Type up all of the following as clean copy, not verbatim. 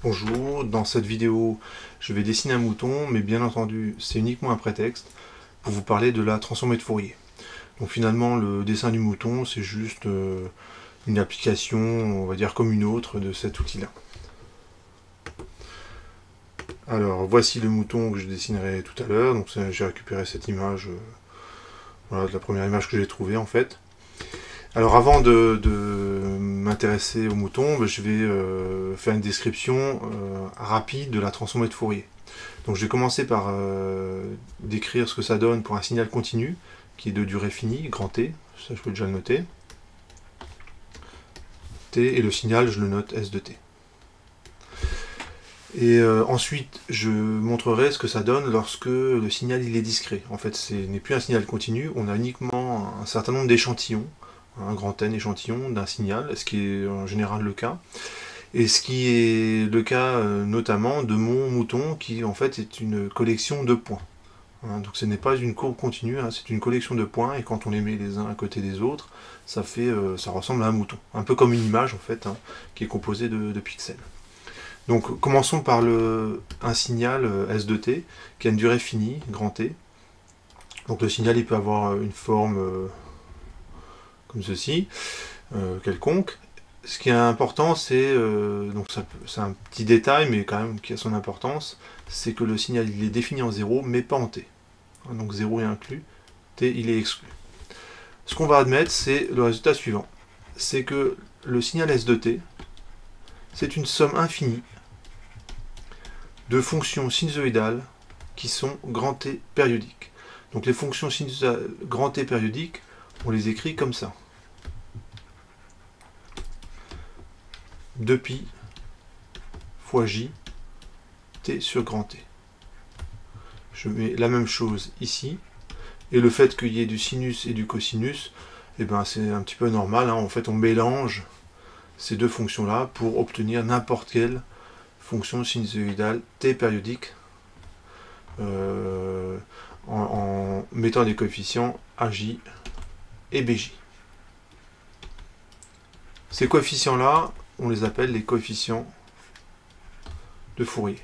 Bonjour, dans cette vidéo je vais dessiner un mouton, mais bien entendu c'est uniquement un prétexte pour vous parler de la transformée de Fourier. Donc finalement le dessin du mouton c'est juste une application, on va dire comme une autre, de cet outil là. Alors voici le mouton que je dessinerai tout à l'heure, donc j'ai récupéré cette image, voilà, de la première image que j'ai trouvée en fait. Alors avant de m'intéresser au mouton, je vais faire une description rapide de la transformée de Fourier. Donc je vais commencer par décrire ce que ça donne pour un signal continu, qui est de durée finie, grand T, ça je peux déjà le noter. T, et le signal je le note S de T. Et ensuite je montrerai ce que ça donne lorsque le signal il est discret. En fait ce n'est plus un signal continu, on a uniquement un certain nombre d'échantillons, un grand N échantillon d'un signal, ce qui est en général le cas. Et ce qui est le cas notamment de mon mouton, qui en fait est une collection de points. Donc ce n'est pas une courbe continue, c'est une collection de points, et quand on les met les uns à côté des autres, ça ressemble à un mouton. Un peu comme une image en fait, qui est composée de pixels. Donc commençons par un signal S de T, qui a une durée finie, grand T. Donc le signal il peut avoir une forme comme ceci, quelconque. Ce qui est important, c'est un petit détail, mais quand même qui a son importance, c'est que le signal il est défini en 0, mais pas en T. Donc 0 est inclus, T il est exclu. Ce qu'on va admettre, c'est le résultat suivant. C'est que le signal S de T, c'est une somme infinie de fonctions sinusoïdales qui sont grand T périodiques. Donc les fonctions sinusoïdales grand T périodiques, on les écrit comme ça. 2π fois j t sur grand T. Je mets la même chose ici, et le fait qu'il y ait du sinus et du cosinus, eh ben c'est un petit peu normal, en fait on mélange ces deux fonctions là pour obtenir n'importe quelle fonction sinusoïdale t périodique en mettant des coefficients aj et bj. Ces coefficients là, on les appelle les coefficients de Fourier.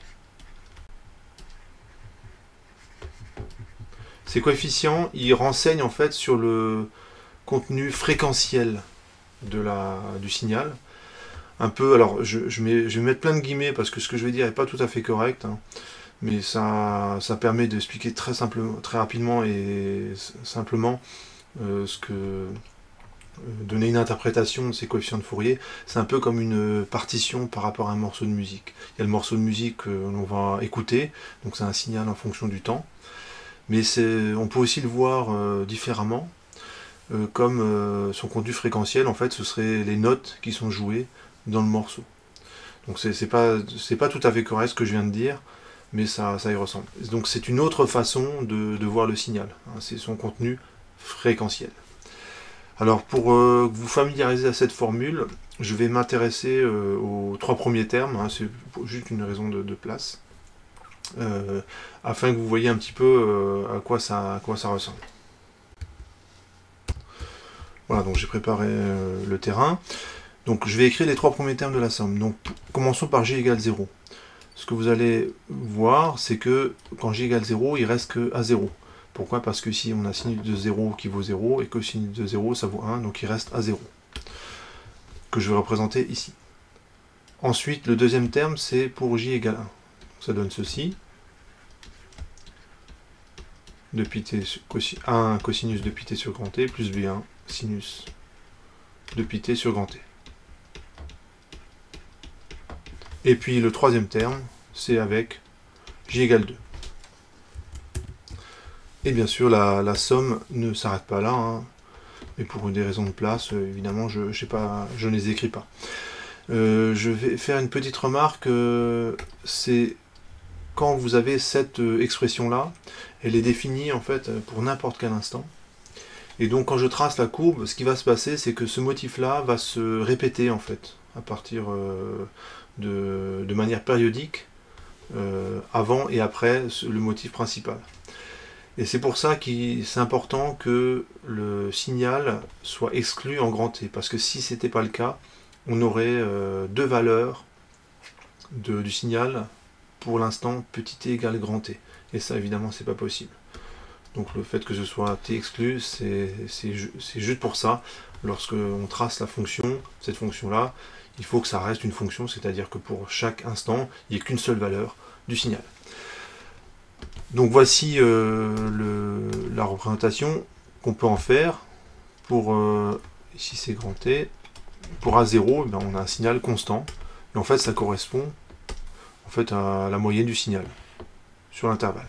Ces coefficients, ils renseignent en fait sur le contenu fréquentiel du signal. Un peu, alors je vais mettre plein de guillemets parce que ce que je vais dire n'est pas tout à fait correct, mais ça permet d'expliquer très rapidement et simplement donner une interprétation de ces coefficients de Fourier. C'est un peu comme une partition par rapport à un morceau de musique. Il y a le morceau de musique que l'on va écouter, donc c'est un signal en fonction du temps. Mais on peut aussi le voir différemment, comme son contenu fréquentiel, en fait, ce serait les notes qui sont jouées dans le morceau. Donc c'est pas tout à fait correct ce que je viens de dire, mais ça y ressemble. Donc c'est une autre façon de voir le signal, c'est son contenu fréquentiel. Alors pour vous familiariser à cette formule, je vais m'intéresser aux trois premiers termes, c'est juste une raison de place, afin que vous voyez un petit peu à quoi ça ressemble. Voilà, donc j'ai préparé le terrain. Donc je vais écrire les trois premiers termes de la somme. Donc commençons par j égale 0. Ce que vous allez voir, c'est que quand j égale 0, il reste que à 0. Pourquoi? Parce que ici on a sinus de 0 qui vaut 0, et que sinus de 0 ça vaut 1, donc il reste à 0. Que je vais représenter ici. Ensuite, le deuxième terme, c'est pour j égale 1. Donc, ça donne ceci. 1 cosinus de πt sur grand T plus b1 sinus de πt sur grand T. Et puis le troisième terme, c'est avec j égale 2. Et bien sûr, la somme ne s'arrête pas là, mais pour des raisons de place, évidemment, je ne les écris pas. Je vais faire une petite remarque, c'est quand vous avez cette expression-là, elle est définie en fait pour n'importe quel instant. Et donc quand je trace la courbe, ce qui va se passer, c'est que ce motif-là va se répéter en fait, à partir de manière périodique, avant et après le motif principal. Et c'est pour ça que c'est important que le signal soit exclu en grand T, parce que si ce n'était pas le cas, on aurait deux valeurs du signal pour l'instant petit t égale grand T. Et ça, évidemment, c'est pas possible. Donc le fait que ce soit t exclu, c'est juste pour ça. Lorsque on trace la fonction, cette fonction-là, il faut que ça reste une fonction, c'est-à-dire que pour chaque instant, il n'y ait qu'une seule valeur du signal. Donc voici la représentation qu'on peut en faire pour, ici c'est grand T, pour A0, on a un signal constant, et en fait ça correspond en fait à la moyenne du signal sur l'intervalle.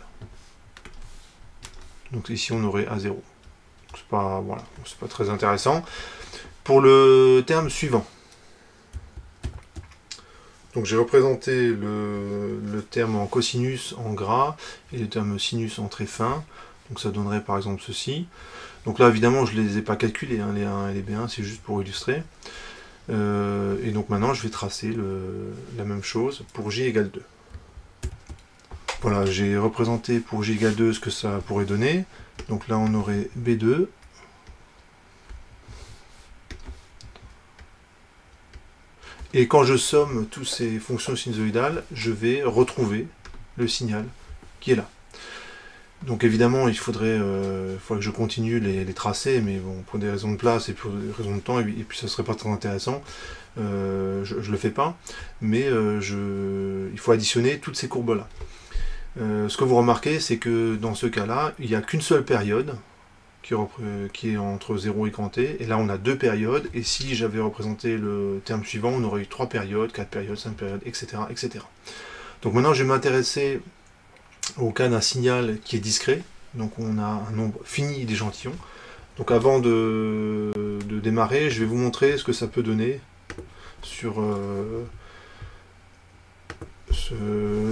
Donc ici on aurait A0. C'est pas, voilà, c'est pas très intéressant. Pour le terme suivant, donc j'ai représenté le terme en cosinus en gras et le terme sinus en très fin. Donc ça donnerait par exemple ceci. Donc là évidemment je ne les ai pas calculés, hein, les 1 et les B1, c'est juste pour illustrer. Et donc maintenant je vais tracer la même chose pour J égale 2. Voilà, j'ai représenté pour J égale 2 ce que ça pourrait donner. Donc là on aurait B2. Et quand je somme toutes ces fonctions sinusoïdales, je vais retrouver le signal qui est là. Donc évidemment, il faudrait que je continue les tracer, mais bon, pour des raisons de place et pour des raisons de temps, et puis ça serait pas très intéressant, je le fais pas, mais il faut additionner toutes ces courbes-là. Ce que vous remarquez, c'est que dans ce cas-là, il n'y a qu'une seule période, qui est entre 0 et grand T, et là on a 2 périodes, et si j'avais représenté le terme suivant, on aurait eu 3 périodes, 4 périodes, 5 périodes, etc. etc. Donc maintenant je vais m'intéresser au cas d'un signal qui est discret, donc on a un nombre fini d'échantillons. Donc avant de démarrer, je vais vous montrer ce que ça peut donner sur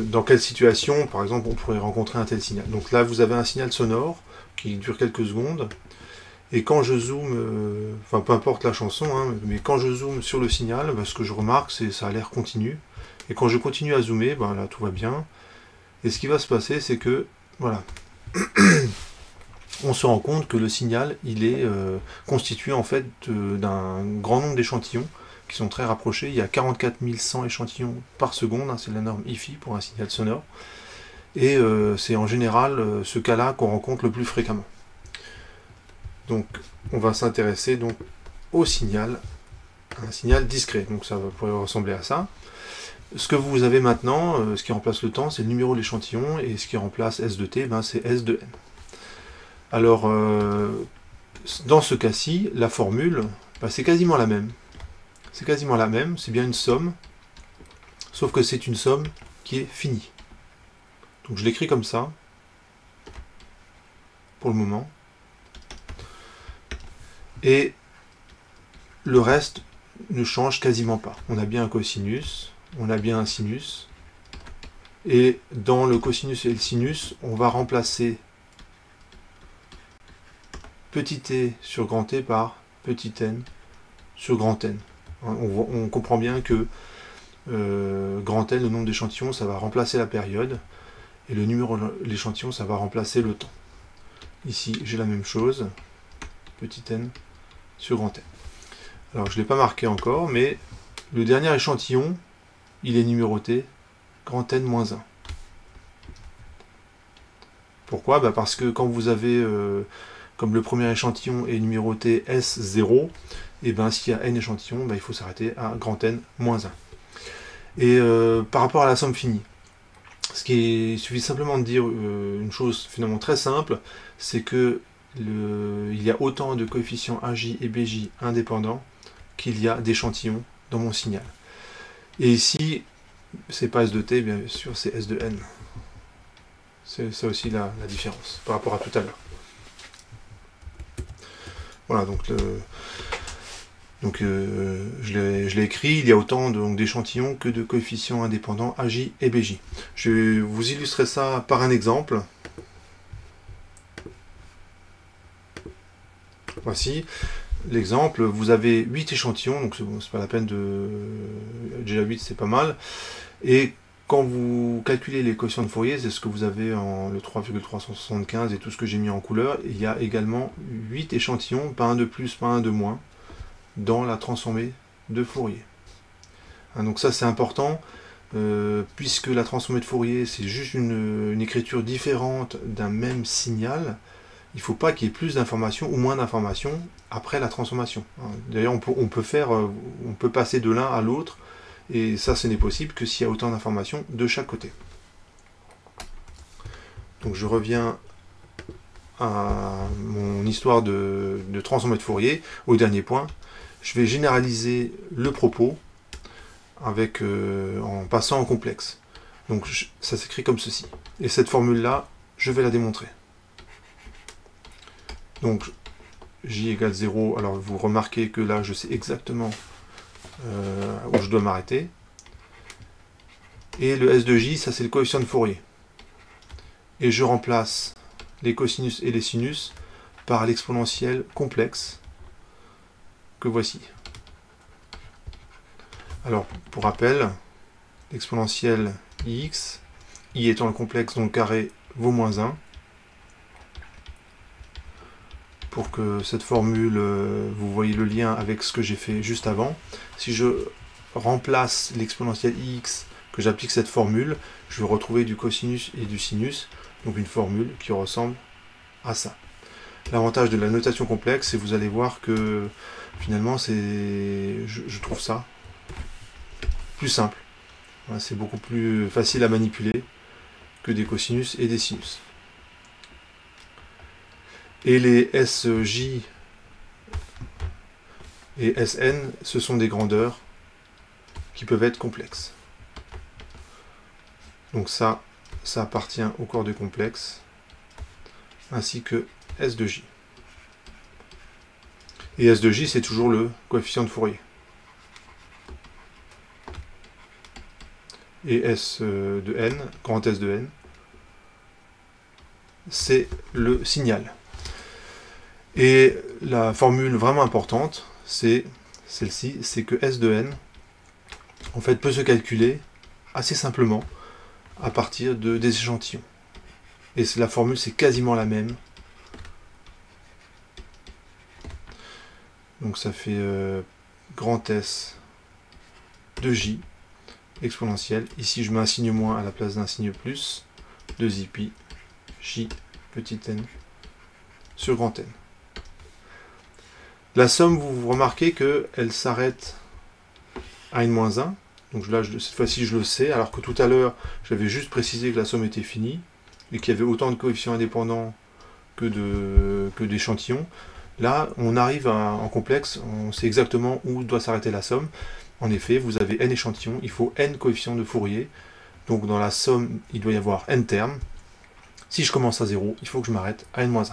dans quelle situation, par exemple, on pourrait rencontrer un tel signal. Donc là, vous avez un signal sonore qui dure quelques secondes, et quand je zoome, enfin peu importe la chanson, hein, mais quand je zoome sur le signal, ce que je remarque, c'est que ça a l'air continu, et quand je continue à zoomer, là tout va bien, et ce qui va se passer, c'est que, voilà, on se rend compte que le signal, il est constitué en fait d'un grand nombre d'échantillons, qui sont très rapprochés. Il y a 44 100 échantillons par seconde, hein, c'est la norme IFI pour un signal sonore. Et c'est en général ce cas-là qu'on rencontre le plus fréquemment. Donc on va s'intéresser donc au signal, un signal discret. Donc ça pourrait ressembler à ça. Ce que vous avez maintenant, ce qui remplace le temps, c'est le numéro de l'échantillon, et ce qui remplace S de T, c'est S de N. Alors dans ce cas-ci, la formule, c'est quasiment la même. C'est quasiment la même, c'est bien une somme, sauf que c'est une somme qui est finie. Donc je l'écris comme ça, pour le moment. Et le reste ne change quasiment pas. On a bien un cosinus, on a bien un sinus, et dans le cosinus et le sinus, on va remplacer petit t sur grand T par petit n sur grand N. On comprend bien que grand N, le nombre d'échantillons, ça va remplacer la période, et le numéro de l'échantillon, ça va remplacer le temps. Ici, j'ai la même chose, petit n sur grand N. Alors, je ne l'ai pas marqué encore, mais le dernier échantillon, il est numéroté grand N moins 1. Pourquoi? Parce que quand vous avez, comme le premier échantillon est numéroté S0, et s'il y a n échantillons, il faut s'arrêter à grand N moins 1. Et par rapport à la somme finie, il suffit simplement de dire une chose finalement très simple, c'est que il y a autant de coefficients AJ et BJ indépendants qu'il y a d'échantillons dans mon signal. Et ici, c'est pas S de T, bien sûr, c'est S de N. C'est ça aussi la différence par rapport à tout à l'heure. Voilà, donc je l'ai écrit, il y a autant d'échantillons que de coefficients indépendants AJ et BJ. Je vais vous illustrer ça par un exemple. Voici l'exemple, vous avez 8 échantillons, donc c'est pas la peine de... Déjà 8 c'est pas mal, et quand vous calculez les quotients de Fourier, c'est ce que vous avez en le 3,375 et tout ce que j'ai mis en couleur, il y a également 8 échantillons, pas un de plus, pas un de moins, dans la transformée de Fourier. Donc ça c'est important, puisque la transformée de Fourier, c'est juste une écriture différente d'un même signal, il ne faut pas qu'il y ait plus d'informations ou moins d'informations après la transformation. D'ailleurs, on peut passer de l'un à l'autre, et ça, ce n'est possible que s'il y a autant d'informations de chaque côté. Donc je reviens à mon histoire de transformée de Fourier, au dernier point. Je vais généraliser le propos en passant en complexe. Donc ça s'écrit comme ceci. Et cette formule-là, je vais la démontrer. Donc j égale 0, alors vous remarquez que là, je sais exactement où je dois m'arrêter. Et le S de j, ça c'est le coefficient de Fourier. Et je remplace les cosinus et les sinus par l'exponentielle complexe que voici. Alors, pour rappel, l'exponentielle ix, i étant le complexe, donc carré vaut moins 1. Pour que cette formule, vous voyez le lien avec ce que j'ai fait juste avant. Si je remplace l'exponentielle ix, que j'applique cette formule, je vais retrouver du cosinus et du sinus, donc une formule qui ressemble à ça. L'avantage de la notation complexe, c'est que vous allez voir que finalement, je trouve ça plus simple. Voilà, c'est beaucoup plus facile à manipuler que des cosinus et des sinus. Et les SJ et SN, ce sont des grandeurs qui peuvent être complexes. Donc ça appartient au corps de complexe, ainsi que S de J. Et S de J, c'est toujours le coefficient de Fourier. Et S de N, grand S de N, c'est le signal. Et la formule vraiment importante, c'est celle-ci, c'est que S de N, en fait, peut se calculer assez simplement à partir des échantillons. Et la formule, c'est quasiment la même. Donc ça fait grand S de J exponentielle. Ici, je mets un signe moins à la place d'un signe plus. 2i pi J petit n sur grand N. La somme, vous remarquez qu'elle s'arrête à n-1. Donc là, cette fois-ci, je le sais, alors que tout à l'heure, j'avais juste précisé que la somme était finie et qu'il y avait autant de coefficients indépendants que d'échantillons. Là, on arrive en complexe, on sait exactement où doit s'arrêter la somme. En effet, vous avez n échantillons, il faut n coefficients de Fourier. Donc dans la somme, il doit y avoir n termes. Si je commence à 0, il faut que je m'arrête à n-1.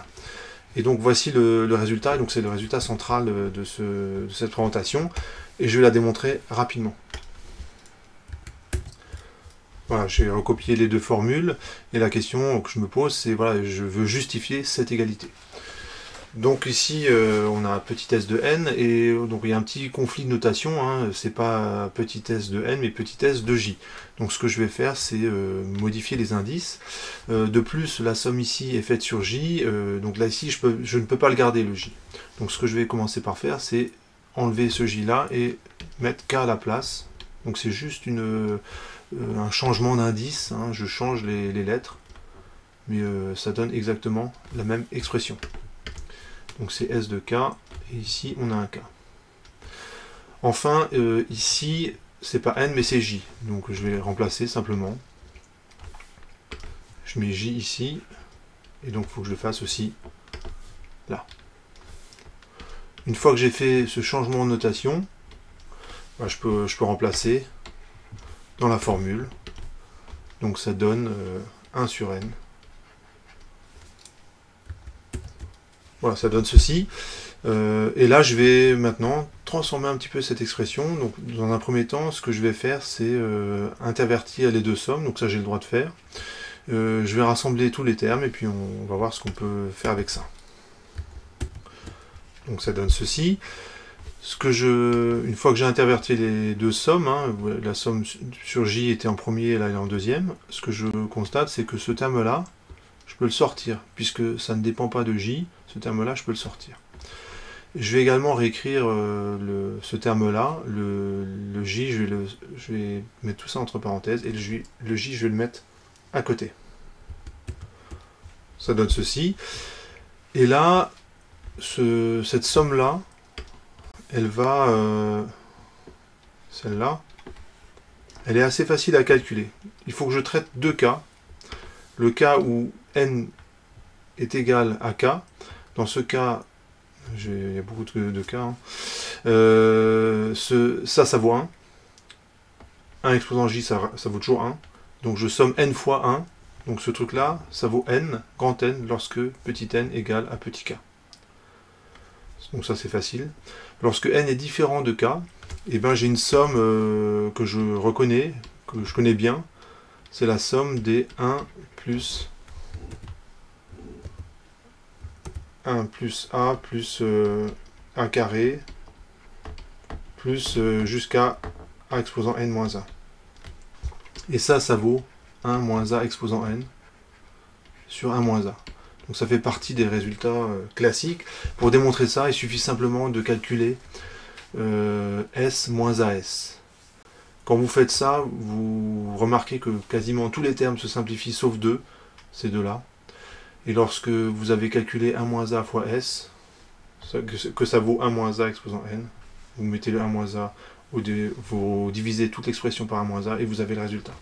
Et donc voici le résultat, donc c'est le résultat central de cette présentation, et je vais la démontrer rapidement. Voilà, j'ai recopié les deux formules, et la question que je me pose, c'est, voilà, je veux justifier cette égalité. Donc ici, on a petit s de n, et donc il y a un petit conflit de notation, hein, c'est pas petit s de n, mais petit s de j. Donc ce que je vais faire, c'est modifier les indices. De plus, la somme ici est faite sur j, donc là ici, je ne peux pas le garder, le j. Donc ce que je vais commencer par faire, c'est enlever ce j là, et mettre k à la place. Donc c'est juste un changement d'indice, hein, je change les lettres, mais ça donne exactement la même expression. Donc c'est S de K, et ici on a un K. Enfin, ici, c'est pas N, mais c'est J. Donc je vais remplacer simplement. Je mets J ici, et donc il faut que je le fasse aussi là. Une fois que j'ai fait ce changement de notation, bah, je peux remplacer dans la formule. Donc ça donne 1 sur N. Voilà, ça donne ceci. Et là, je vais maintenant transformer un petit peu cette expression. Donc, dans un premier temps, ce que je vais faire, c'est intervertir les deux sommes. Donc ça, j'ai le droit de faire. Je vais rassembler tous les termes et puis on va voir ce qu'on peut faire avec ça. Donc ça donne ceci. Une fois que j'ai interverti les deux sommes, hein, la somme sur J était en premier et là elle est en deuxième, ce que je constate, c'est que ce terme-là, je peux le sortir, puisque ça ne dépend pas de J, ce terme-là, je peux le sortir. Je vais également réécrire ce terme-là, le J, je vais mettre tout ça entre parenthèses, et le J, je vais le mettre à côté. Ça donne ceci. Et là, cette somme-là, elle va... celle-là, elle est assez facile à calculer. Il faut que je traite deux cas. Le cas où n est égal à k. Dans ce cas, il y a beaucoup de cas. Hein. Ça vaut 1. 1 exposant j, ça vaut toujours 1. Donc je somme n fois 1. Donc ce truc-là, ça vaut n, grand N, lorsque petit n égale à petit k. Donc ça c'est facile. Lorsque n est différent de k, eh ben, j'ai une somme que je reconnais, que je connais bien. C'est la somme des 1 plus a plus a carré plus jusqu'à a exposant n moins 1. Et ça vaut 1 moins a exposant n sur 1 moins a. Donc ça fait partie des résultats classiques. Pour démontrer ça, il suffit simplement de calculer S moins AS. Quand vous faites ça, vous remarquez que quasiment tous les termes se simplifient sauf deux, ces deux-là. Et lorsque vous avez calculé 1 moins A fois S, que ça vaut 1 moins A exposant N, vous mettez le 1 moins A, vous divisez toute l'expression par 1 moins A et vous avez le résultat.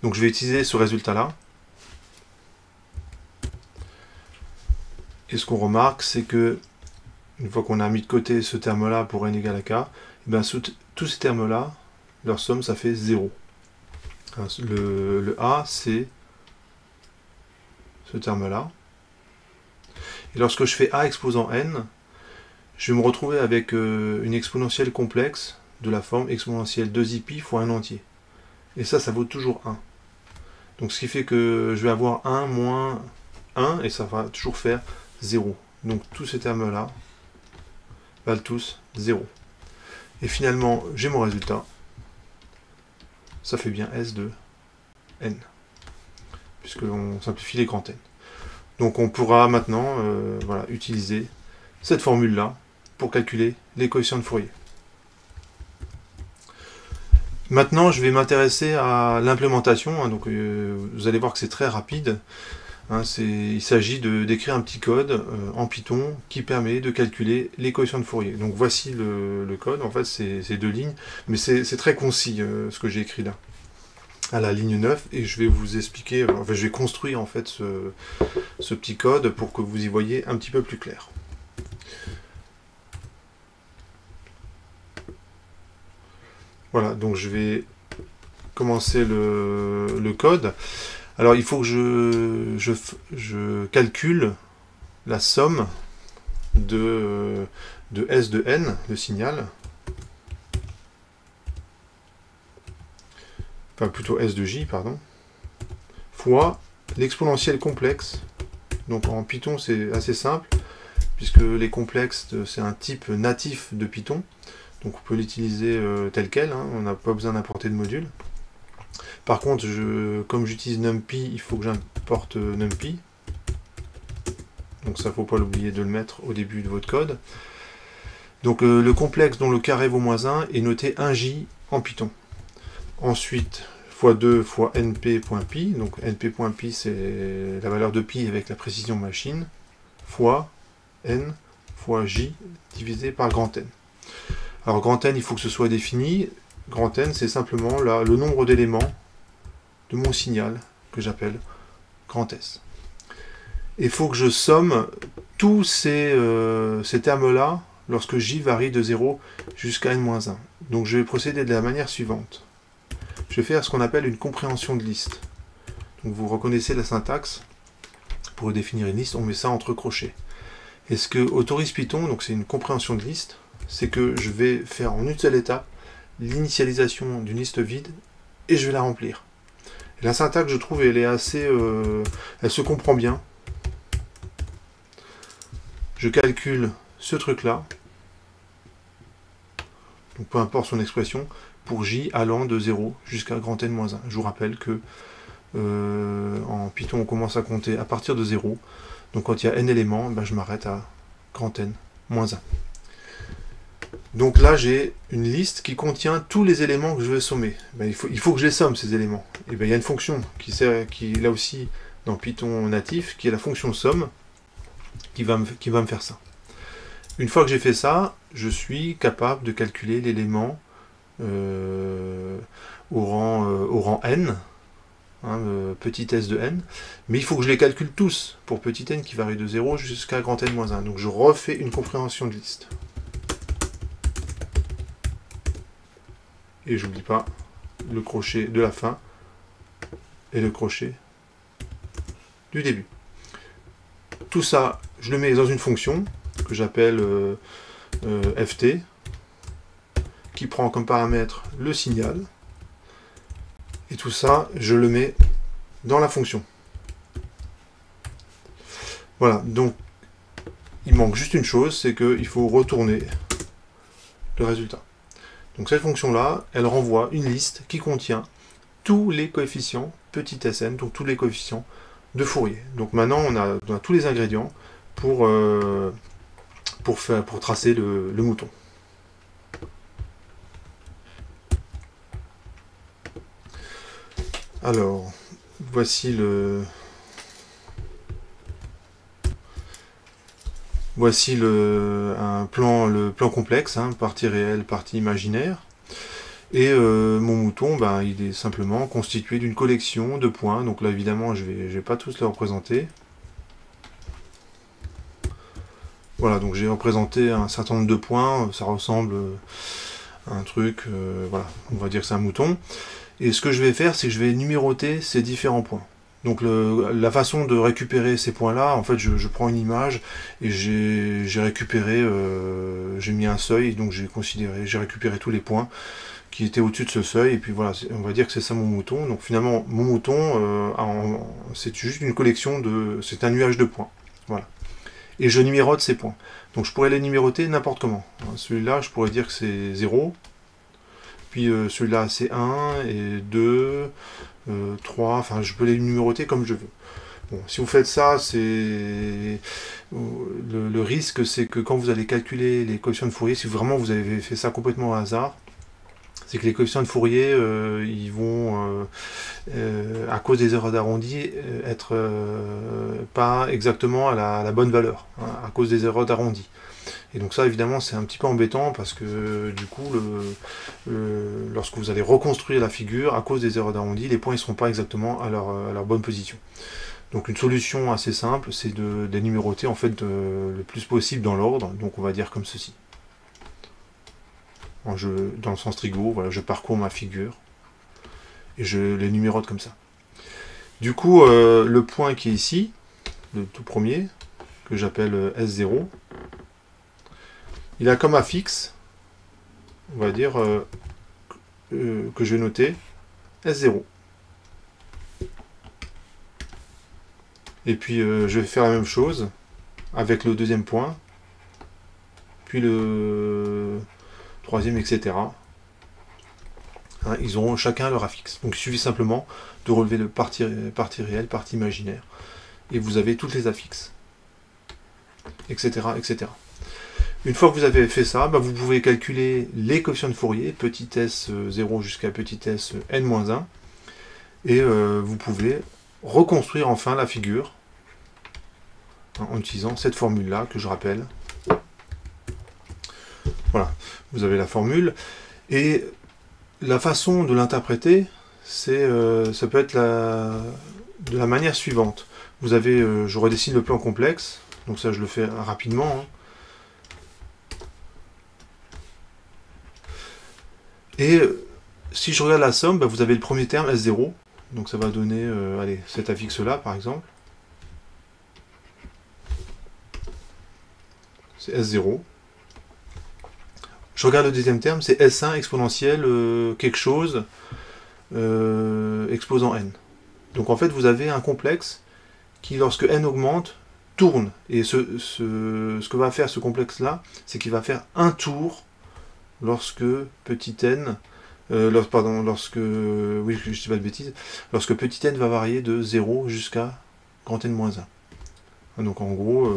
Donc je vais utiliser ce résultat-là. Et ce qu'on remarque, c'est que une fois qu'on a mis de côté ce terme-là pour n égale à k, et bien tous ces termes-là, leur somme, ça fait 0. Le a, c'est ce terme-là. Et lorsque je fais a exposant n, je vais me retrouver avec une exponentielle complexe de la forme exponentielle 2i fois 1 entier. Et ça vaut toujours 1. Donc ce qui fait que je vais avoir 1 moins 1, et ça va toujours faire 0. Donc tous ces termes-là valent tous 0. Et finalement, j'ai mon résultat. Ça fait bien S de n, puisqu'on simplifie les grands n. Donc on pourra maintenant voilà, utiliser cette formule-là pour calculer les coefficients de Fourier. Maintenant, je vais m'intéresser à l'implémentation. Hein, donc vous allez voir que c'est très rapide. Hein, il s'agit d'écrire un petit code en Python qui permet de calculer les coefficients de Fourier. Donc voici le code, en fait c'est 2 lignes, mais c'est très concis ce que j'ai écrit là, à la ligne 9, et je vais vous expliquer, enfin je vais construire en fait ce petit code pour que vous y voyez un petit peu plus clair. Voilà, donc je vais commencer le code. Alors il faut que je calcule la somme de S de n, le signal, enfin plutôt S de j, pardon, fois l'exponentielle complexe. Donc en Python c'est assez simple, puisque les complexes c'est un type natif de Python, donc on peut l'utiliser tel quel, hein, on n'a pas besoin d'importer de module. Par contre, comme j'utilise NumPy, il faut que j'importe NumPy. Donc ça, faut pas l'oublier de le mettre au début de votre code. Donc le complexe dont le carré vaut moins 1 est noté 1j en Python. Ensuite, x2 fois np.pi. Donc np.pi, c'est la valeur de pi avec la précision machine, fois n fois j divisé par grand N. Alors grand N, il faut que ce soit défini. Grand N, c'est simplement le nombre d'éléments de mon signal, que j'appelle grand S. Il faut que je somme tous ces termes-là lorsque j varie de 0 jusqu'à n-1. Donc je vais procéder de la manière suivante. Je vais faire ce qu'on appelle une compréhension de liste. Donc vous reconnaissez la syntaxe. Pour définir une liste, on met ça entre crochets. Et ce que autorise Python, donc c'est une compréhension de liste, c'est que je vais faire en une seule étape l'initialisation d'une liste vide et je vais la remplir. Et la syntaxe, je trouve, elle est assez, elle se comprend bien. Je calcule ce truc-là, donc peu importe son expression, pour j allant de 0 jusqu'à grand N-1. Je vous rappelle que en Python, on commence à compter à partir de 0. Donc quand il y a n éléments, ben, je m'arrête à grand N-1. Donc là, j'ai une liste qui contient tous les éléments que je veux sommer. Ben, il faut que je les somme, ces éléments. Et ben, il y a une fonction qui est là aussi dans Python natif, qui est la fonction somme, qui va me faire ça. Une fois que j'ai fait ça, je suis capable de calculer l'élément au rang n, hein, petit s de n, mais il faut que je les calcule tous pour petit n qui varie de 0 jusqu'à grand n-1. Donc je refais une compréhension de liste. Et j'oublie pas le crochet de la fin et le crochet du début. Tout ça, je le mets dans une fonction que j'appelle ft, qui prend comme paramètre le signal. Et tout ça, je le mets dans la fonction. Voilà, donc il manque juste une chose, c'est qu'il faut retourner le résultat. Donc cette fonction-là, elle renvoie une liste qui contient tous les coefficients petit sn, donc tous les coefficients de Fourier. Donc maintenant, on a tous les ingrédients pour tracer le mouton. Alors, voici le plan complexe, hein, partie réelle, partie imaginaire. Et mon mouton, ben, il est simplement constitué d'une collection de points. Donc là, évidemment, je vais pas tous les représenter. Voilà, donc j'ai représenté un certain nombre de points. Ça ressemble à un truc, voilà, on va dire que c'est un mouton. Et ce que je vais faire, c'est que je vais numéroter ces différents points. Donc la façon de récupérer ces points-là, en fait, je prends une image et j'ai récupéré, j'ai mis un seuil, donc j'ai récupéré tous les points qui étaient au-dessus de ce seuil, et puis voilà, on va dire que c'est ça mon mouton. Donc finalement, mon mouton, c'est juste une collection c'est un nuage de points. Voilà. Et je numérote ces points. Donc je pourrais les numéroter n'importe comment. Celui-là, je pourrais dire que c'est 0. Puis celui-là, c'est 1 et 2, 3. Enfin, je peux les numéroter comme je veux. Bon, si vous faites ça, le risque, c'est que quand vous allez calculer les coefficients de Fourier, si vraiment vous avez fait ça complètement au hasard, c'est que les coefficients de Fourier, ils vont, à cause des erreurs d'arrondi, être pas exactement à la bonne valeur, hein, à cause des erreurs d'arrondi. Et donc ça, évidemment, c'est un petit peu embêtant parce que du coup, lorsque vous allez reconstruire la figure, à cause des erreurs d'arrondi, les points ne seront pas exactement à leur bonne position. Donc une solution assez simple, c'est de les numéroter en fait le plus possible dans l'ordre. Donc on va dire comme ceci. Dans le sens trigo, voilà, je parcours ma figure et je les numérote comme ça. Du coup, le point qui est ici, le tout premier, que j'appelle S0, il a comme affixe, on va dire, que je vais noter S0. Et puis je vais faire la même chose avec le deuxième point, puis le troisième, etc. Hein, ils auront chacun leur affixe. Donc il suffit simplement de relever le partie réelle, partie imaginaire, et vous avez toutes les affixes, etc., etc. Une fois que vous avez fait ça, bah, vous pouvez calculer les coefficients de Fourier, petit s0 jusqu'à petit s n-1, et vous pouvez reconstruire enfin la figure, hein, en utilisant cette formule-là que je rappelle. Voilà, vous avez la formule, et la façon de l'interpréter, ça peut être de la manière suivante. Vous avez, je redessine le plan complexe, donc ça je le fais rapidement, hein. Et si je regarde la somme, bah, vous avez le premier terme S0, donc ça va donner allez, cet affixe-là par exemple. C'est S0. Je regarde le deuxième terme, c'est S1 exponentielle quelque chose exposant n. Donc en fait, vous avez un complexe qui, lorsque n augmente, tourne. Et ce que va faire ce complexe-là, c'est qu'il va faire un tour lorsque petit n, oui, je dis pas de bêtises, lorsque petit n va varier de 0 jusqu'à grand n-1. Donc en gros,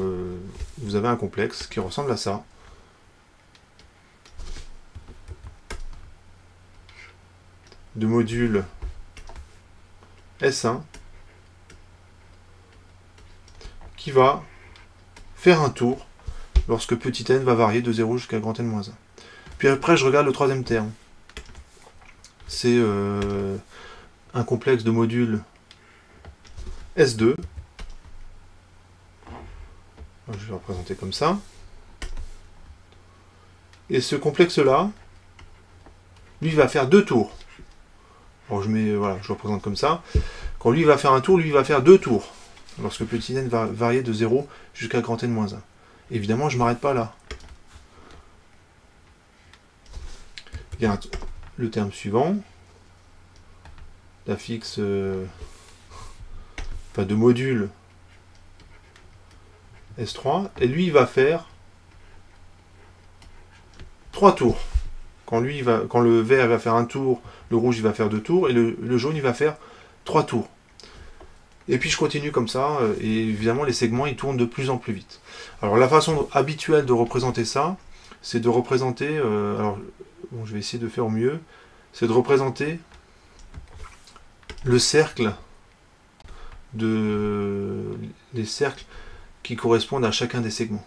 vous avez un complexe qui ressemble à ça. de module S1 qui va faire un tour lorsque petit n va varier de 0 jusqu'à grand n-1. Puis après, je regarde le troisième terme. C'est un complexe de modules S2. Je vais le représenter comme ça. Et ce complexe-là, lui, va faire 2 tours. Alors voilà, je le représente comme ça. Quand lui va faire un tour, lui va faire 2 tours. Lorsque petit n va varier de 0 jusqu'à grand n-1. Évidemment, je ne m'arrête pas là. Il y a le terme suivant, d'affixe, de module S3, et lui, il va faire 3 tours. Quand le vert va faire un tour, le rouge il va faire 2 tours, et le jaune il va faire 3 tours. Et puis je continue comme ça, et évidemment les segments ils tournent de plus en plus vite. Alors la façon habituelle de représenter ça, c'est de représenter, alors bon, je vais essayer de faire au mieux, c'est de représenter le cercle, les cercles qui correspondent à chacun des segments.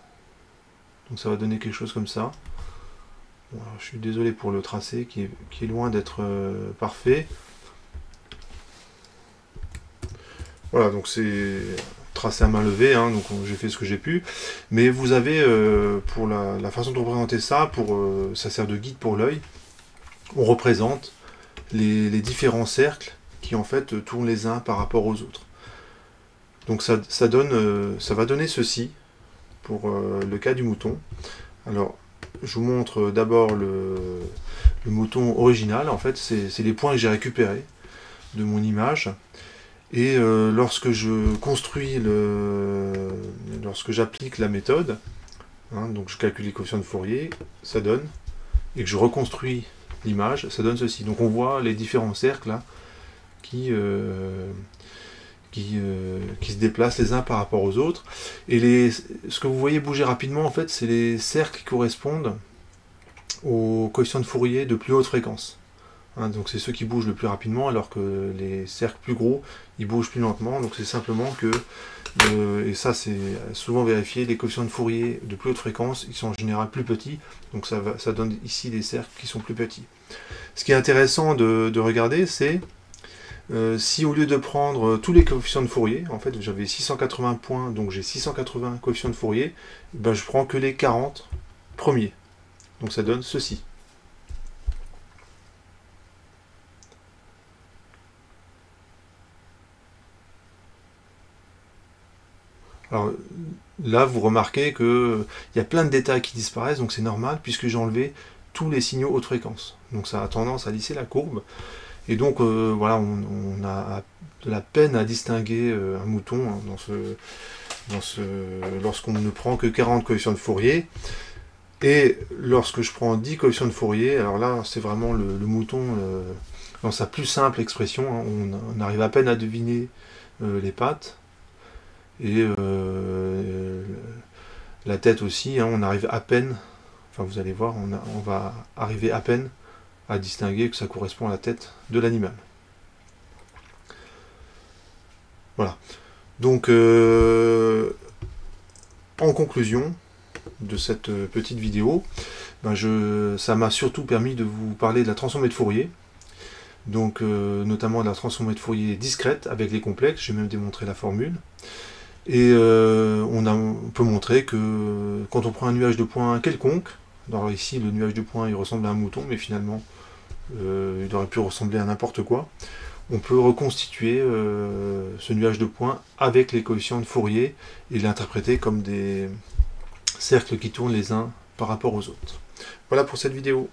Donc ça va donner quelque chose comme ça. Bon, alors, je suis désolé pour le tracé qui est loin d'être parfait. Voilà, donc c'est tracé à main levée, hein, donc j'ai fait ce que j'ai pu. Mais vous avez, pour la façon de représenter ça, ça sert de guide pour l'œil. On représente les différents cercles qui en fait tournent les uns par rapport aux autres. Donc ça va donner ceci pour le cas du mouton. Alors, je vous montre d'abord le mouton original. En fait, c'est les points que j'ai récupérés de mon image. Et lorsque je construis lorsque j'applique la méthode, hein, donc je calcule les coefficients de Fourier, ça donne, et que je reconstruis l'image, ça donne ceci. Donc on voit les différents cercles là, qui se déplacent les uns par rapport aux autres. Et ce que vous voyez bouger rapidement, en fait, c'est les cercles qui correspondent aux coefficients de Fourier de plus haute fréquence. Hein, donc c'est ceux qui bougent le plus rapidement, alors que les cercles plus gros, ils bougent plus lentement. Donc c'est simplement que, et ça c'est souvent vérifié, les coefficients de Fourier de plus haute fréquence, ils sont en général plus petits. Donc ça donne ici des cercles qui sont plus petits. Ce qui est intéressant de regarder, c'est si au lieu de prendre tous les coefficients de Fourier, en fait j'avais 680 points, donc j'ai 680 coefficients de Fourier, ben je prends que les 40 premiers. Donc ça donne ceci. Alors là, vous remarquez qu'il y a plein de détails qui disparaissent, donc c'est normal, puisque j'ai enlevé tous les signaux haute fréquence. Donc ça a tendance à lisser la courbe. Et donc voilà, on a de la peine à distinguer un mouton hein, lorsqu'on ne prend que 40 coefficients de Fourier. Et lorsque je prends 10 coefficients de Fourier, alors là, c'est vraiment le mouton dans sa plus simple expression. Hein, on arrive à peine à deviner les pattes. Et la tête aussi, hein, on arrive à peine, enfin vous allez voir, on va arriver à peine à distinguer que ça correspond à la tête de l'animal. Voilà. Donc, en conclusion de cette petite vidéo, ben ça m'a surtout permis de vous parler de la transformée de Fourier. Donc, notamment de la transformée de Fourier discrète avec les complexes, j'ai même démontré la formule. Et on peut montrer que quand on prend un nuage de points quelconque, alors ici le nuage de points il ressemble à un mouton, mais finalement il aurait pu ressembler à n'importe quoi, on peut reconstituer ce nuage de points avec les coefficients de Fourier et l'interpréter comme des cercles qui tournent les uns par rapport aux autres. Voilà pour cette vidéo.